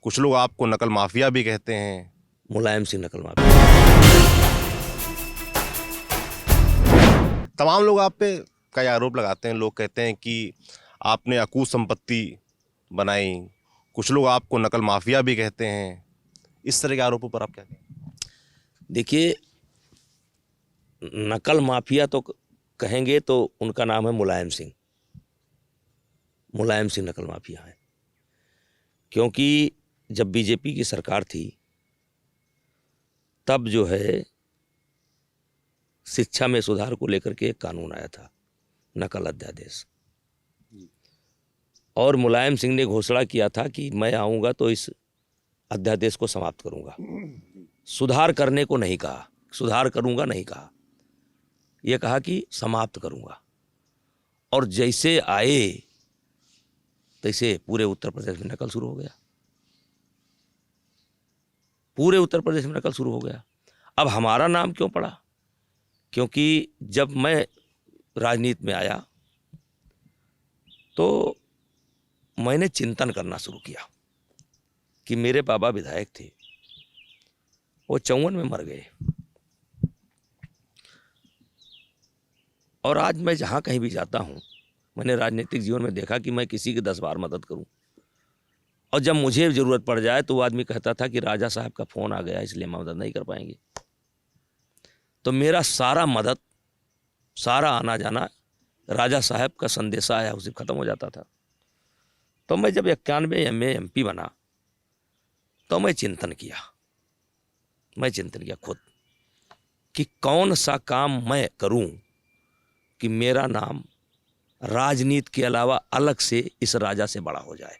कुछ लोग आपको नकल माफिया भी कहते हैं। मुलायम सिंह नकल माफिया। तमाम लोग आप पे कई आरोप लगाते हैं। लोग कहते हैं कि आपने अकूत संपत्ति बनाई। कुछ लोग आपको नकल माफिया भी कहते हैं। इस तरह के आरोपों पर आप क्या कहें? देखिए, नकल माफिया तो कहेंगे तो उनका नाम है मुलायम सिंह। मुलायम सिंह नकल माफिया है, क्योंकि जब बीजेपी की सरकार थी तब जो है शिक्षा में सुधार को लेकर के एक कानून आया था, नकल अध्यादेश। और मुलायम सिंह ने घोषणा किया था कि मैं आऊँगा तो इस अध्यादेश को समाप्त करूँगा। सुधार करने को नहीं कहा, सुधार करूँगा नहीं कहा, यह कहा कि समाप्त करूँगा। और जैसे आए तैसे पूरे उत्तर प्रदेश में नकल शुरू हो गया। पूरे उत्तर प्रदेश में नकल शुरू हो गया। अब हमारा नाम क्यों पड़ा? क्योंकि जब मैं राजनीति में आया तो मैंने चिंतन करना शुरू किया कि मेरे बाबा विधायक थे, वो 54 में मर गए। और आज मैं जहाँ कहीं भी जाता हूँ, मैंने राजनीतिक जीवन में देखा कि मैं किसी की 10 बार मदद करूँ, और जब मुझे ज़रूरत पड़ जाए तो वो आदमी कहता था कि राजा साहब का फ़ोन आ गया इसलिए हम मदद नहीं कर पाएंगे। तो मेरा सारा मदद, सारा आना जाना राजा साहब का संदेशा आया उसे ख़त्म हो जाता था। तो मैं जब 91 में MP बना तो मैं चिंतन किया खुद कि कौन सा काम मैं करूं कि मेरा नाम राजनीति के अलावा अलग से इस राजा से बड़ा हो जाए।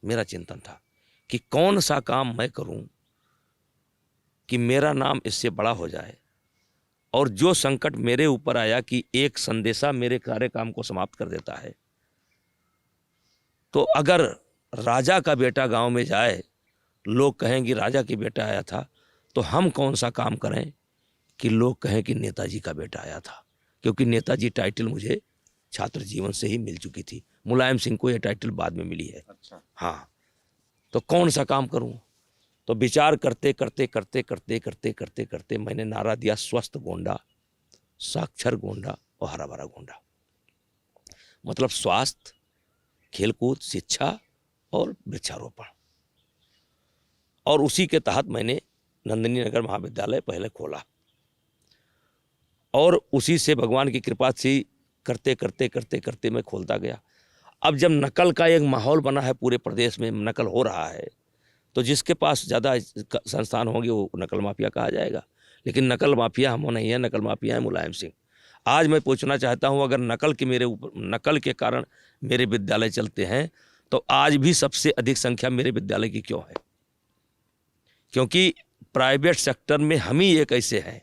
मेरा चिंतन था कि कौन सा काम मैं करूं कि मेरा नाम इससे बड़ा हो जाए। और जो संकट मेरे ऊपर आया कि एक संदेशा मेरे कार्य काम को समाप्त कर देता है, तो अगर राजा का बेटा गांव में जाए, लोग कहेंगे राजा की बेटा आया था, तो हम कौन सा काम करें कि लोग कहें कि नेताजी का बेटा आया था। क्योंकि नेताजी टाइटल मुझे छात्र जीवन से ही मिल चुकी थी, मुलायम सिंह को यह टाइटल बाद में मिली है। अच्छा। हाँ, तो कौन सा काम करूं? तो विचार करते करते करते करते करते करते करते मैंने नारा दिया, स्वस्थ गोंडा, साक्षर गोंडा और हरा भरा गोंडा। मतलब स्वास्थ्य, खेलकूद, शिक्षा और वृक्षारोपण। और उसी के तहत मैंने नंदिनी नगर महाविद्यालय पहले खोला, और उसी से भगवान की कृपा से करते करते करते करते मैं खोलता गया। अब जब नकल का एक माहौल बना है, पूरे प्रदेश में नकल हो रहा है, तो जिसके पास ज़्यादा संस्थान होंगे वो नकल माफिया कहा जाएगा। लेकिन नकल माफिया हम नहीं है, नकल माफिया है मुलायम सिंह। आज मैं पूछना चाहता हूं, अगर नकल के मेरे ऊपर, नकल के कारण मेरे विद्यालय चलते हैं, तो आज भी सबसे अधिक संख्या मेरे विद्यालय की क्यों है? क्योंकि प्राइवेट सेक्टर में हम ही एक ऐसे हैं,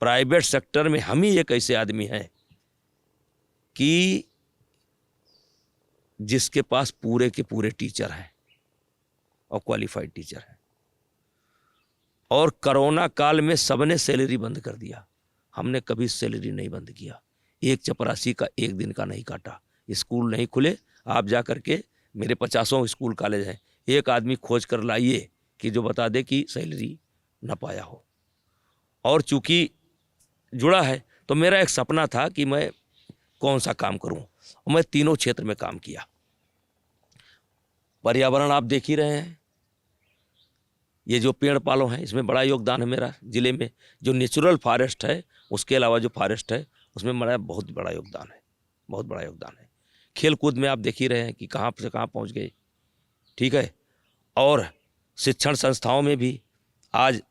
प्राइवेट सेक्टर में हम ही एक ऐसे आदमी हैं कि जिसके पास पूरे के पूरे टीचर हैं और क्वालिफाइड टीचर हैं। और कोरोना काल में सबने सैलरी बंद कर दिया, हमने कभी सैलरी नहीं बंद किया। एक चपरासी का एक दिन का नहीं काटा। स्कूल नहीं खुले, आप जा कर के, मेरे 50 स्कूल कॉलेज हैं, एक आदमी खोज कर लाइए कि जो बता दे कि सैलरी न पाया हो। और चूंकि जुड़ा है तो मेरा एक सपना था कि मैं कौन सा काम करूं, और मैं तीनों क्षेत्र में काम किया। पर्यावरण आप देख ही रहे हैं, ये जो पेड़ पालो हैं इसमें बड़ा योगदान है मेरा। जिले में जो नेचुरल फॉरेस्ट है, उसके अलावा जो फॉरेस्ट है उसमें मेरा बहुत बड़ा योगदान है, बहुत बड़ा योगदान है। खेल कूद में आप देख ही रहे हैं कि कहाँ से कहाँ पहुँच गए, ठीक है। और शिक्षण संस्थाओं में भी आज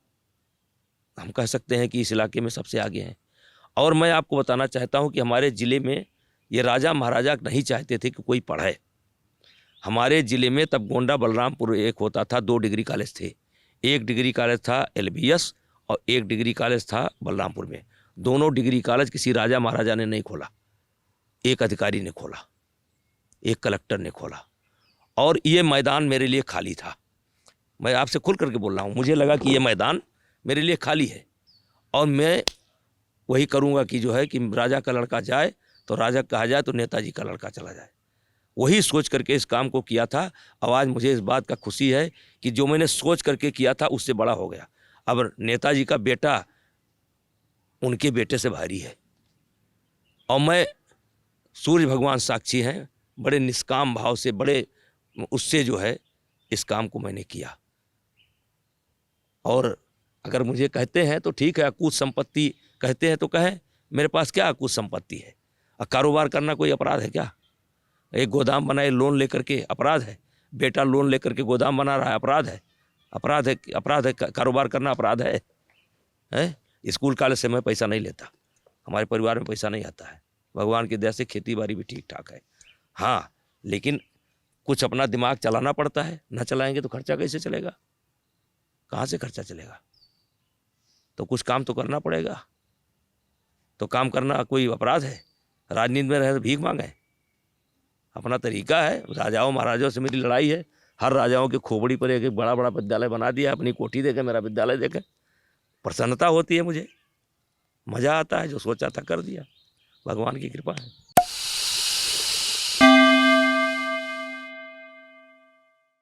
हम कह सकते हैं कि इस इलाके में सबसे आगे हैं। और मैं आपको बताना चाहता हूं कि हमारे ज़िले में ये राजा महाराजा नहीं चाहते थे कि कोई पढ़े। हमारे ज़िले में तब गोंडा बलरामपुर एक होता था, 2 डिग्री कॉलेज थे। एक डिग्री कॉलेज था LBS और एक डिग्री कॉलेज था बलरामपुर में। दोनों डिग्री कॉलेज किसी राजा महाराजा ने नहीं खोला, एक अधिकारी ने खोला, एक कलेक्टर ने खोला। और ये मैदान मेरे लिए खाली था। मैं आपसे खुल करके बोल रहा हूँ, मुझे लगा कि ये मैदान मेरे लिए खाली है और मैं वही करूँगा कि जो है कि राजा का लड़का जाए तो राजा कहा जाए तो नेताजी का लड़का चला जाए। वही सोच करके इस काम को किया था। अब आज मुझे इस बात का खुशी है कि जो मैंने सोच करके किया था उससे बड़ा हो गया। अब नेताजी का बेटा उनके बेटे से भारी है। और मैं, सूर्य भगवान साक्षी हैं, बड़े निष्काम भाव से, बड़े उससे जो है इस काम को मैंने किया। और अगर मुझे कहते हैं तो ठीक है, अकूत संपत्ति कहते हैं तो कहें, मेरे पास क्या अकूत संपत्ति है? कारोबार करना कोई अपराध है क्या? एक गोदाम बनाए लोन लेकर के, अपराध है? बेटा लोन लेकर के गोदाम बना रहा है, अपराध है? अपराध है, अपराध है, कारोबार करना अपराध है? स्कूल कॉलेज से मैं पैसा नहीं लेता, हमारे परिवार में पैसा नहीं आता है, भगवान की दया से खेती बाड़ी भी ठीक ठाक है। हाँ, लेकिन कुछ अपना दिमाग चलाना पड़ता है, ना चलाएंगे तो खर्चा कैसे चलेगा? कहाँ से खर्चा चलेगा? तो कुछ काम तो करना पड़ेगा। तो काम करना कोई अपराध है? राजनीति में रहे तो भीख मांगे? अपना तरीका है। राजाओं महाराजाओं से मेरी लड़ाई है। हर राजाओं की खोपड़ी पर एक बड़ा बड़ा विद्यालय बना दिया, अपनी कोठी देखे, मेरा विद्यालय देखे, प्रसन्नता होती है मुझे, मज़ा आता है। जो सोचा था कर दिया, भगवान की कृपा है।